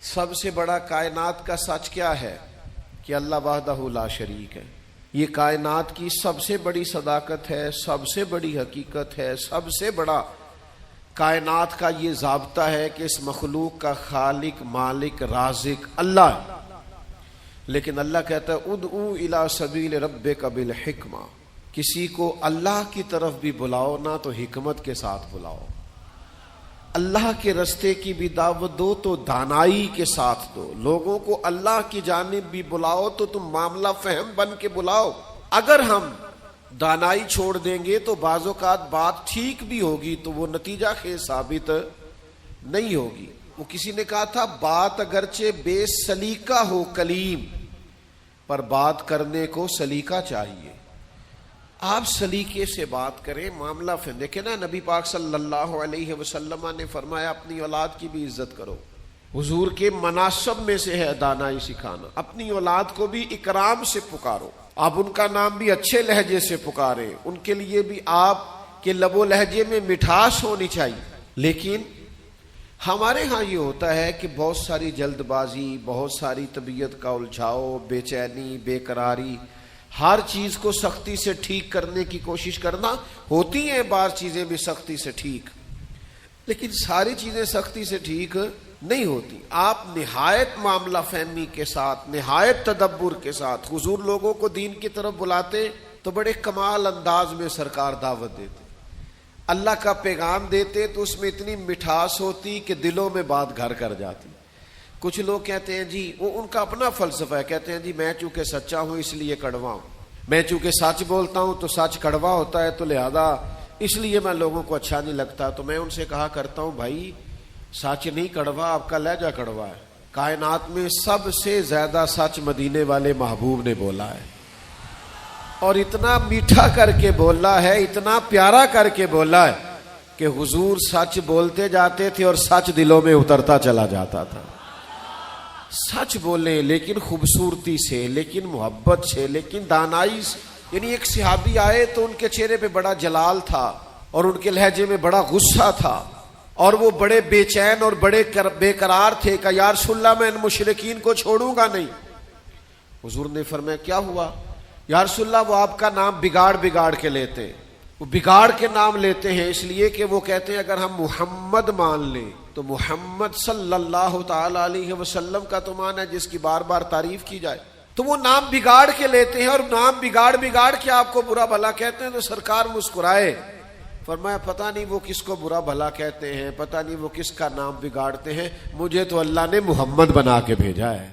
سب سے بڑا کائنات کا سچ کیا ہے؟ کہ اللہ وحدہ لا شریک ہے۔ یہ کائنات کی سب سے بڑی صداقت ہے، سب سے بڑی حقیقت ہے، سب سے بڑا کائنات کا یہ ضابطہ ہے کہ اس مخلوق کا خالق، مالک، رازق اللہ ہے۔ لیکن اللہ کہتا ہے ادعو الی سبیل ربک بالحکمہ، کسی کو اللہ کی طرف بھی بلاؤ نا تو حکمت کے ساتھ بلاؤ، اللہ کے رستے کی بھی دعوت دو تو دانائی کے ساتھ دو، لوگوں کو اللہ کی جانب بھی بلاؤ تو تم معاملہ فہم بن کے بلاؤ۔ اگر ہم دانائی چھوڑ دیں گے تو بعض اوقات بات ٹھیک بھی ہوگی تو وہ نتیجہ خیز ثابت نہیں ہوگی۔ وہ کسی نے کہا تھا بات اگرچہ بے سلیقہ ہو کلیم، پر بات کرنے کو سلیقہ چاہیے۔ آپ سلیقے سے بات کریں، معاملہ پھر دیکھیں نا، نبی پاک صلی اللہ علیہ وسلم نے فرمایا اپنی اولاد کی بھی عزت کرو۔ حضور کے مناسب میں سے ہے دانائی سکھانا، اپنی اولاد کو بھی اکرام سے پکارو، آپ ان کا نام بھی اچھے لہجے سے پکاریں، ان کے لیے بھی آپ کے لب و لہجے میں مٹھاس ہونی چاہیے۔ لیکن ہمارے ہاں یہ ہوتا ہے کہ بہت ساری جلد بازی، بہت ساری طبیعت کا الجھاؤ، بے چینی، بے قراری، ہر چیز کو سختی سے ٹھیک کرنے کی کوشش کرنا۔ ہوتی ہیں بعض چیزیں بھی سختی سے ٹھیک، لیکن ساری چیزیں سختی سے ٹھیک نہیں ہوتی۔ آپ نہایت معاملہ فہمی کے ساتھ، نہایت تدبر کے ساتھ حضور لوگوں کو دین کی طرف بلاتے تو بڑے کمال انداز میں سرکار دعوت دیتے، اللہ کا پیغام دیتے تو اس میں اتنی مٹھاس ہوتی کہ دلوں میں بات گھر کر جاتی۔ کچھ لوگ کہتے ہیں جی، وہ ان کا اپنا فلسفہ ہے، کہتے ہیں جی میں چونکہ سچا ہوں اس لیے کڑوا ہوں، میں چونکہ سچ بولتا ہوں تو سچ کڑوا ہوتا ہے تو لہذا اس لیے میں لوگوں کو اچھا نہیں لگتا۔ تو میں ان سے کہا کرتا ہوں بھائی سچ نہیں کڑوا، آپ کا لہجہ کڑوا ہے۔ کائنات میں سب سے زیادہ سچ مدینے والے محبوب نے بولا ہے، اور اتنا میٹھا کر کے بولا ہے، اتنا پیارا کر کے بولا ہے کہ حضور سچ بولتے جاتے تھے اور سچ دلوں میں اترتا چلا جاتا تھا۔ سچ بولیں لیکن خوبصورتی سے، لیکن محبت سے، لیکن دانائی سے۔ یعنی ایک صحابی آئے تو ان کے چہرے پہ بڑا جلال تھا اور ان کے لہجے میں بڑا غصہ تھا، اور وہ بڑے بے چین اور بڑے بے قرار تھے کہ یا رسول اللہ میں ان مشرکین کو چھوڑوں گا نہیں۔ حضور نے فرمایا کیا ہوا؟ یا رسول اللہ وہ آپ کا نام بگاڑ کے لیتے ہیں، وہ بگاڑ کے نام لیتے ہیں اس لیے کہ وہ کہتے ہیں اگر ہم محمد مان لیں تو محمد صلی اللہ تعالی علیہ وسلم کا تو مان ہے جس کی بار بار تعریف کی جائے، تو وہ نام بگاڑ کے لیتے ہیں اور نام بگاڑ کے آپ کو برا بھلا کہتے ہیں۔ تو سرکار مسکرائے، فرمایا پتہ نہیں وہ کس کو برا بھلا کہتے ہیں، پتہ نہیں وہ کس کا نام بگاڑتے ہیں، مجھے تو اللہ نے محمد بنا کے بھیجا ہے۔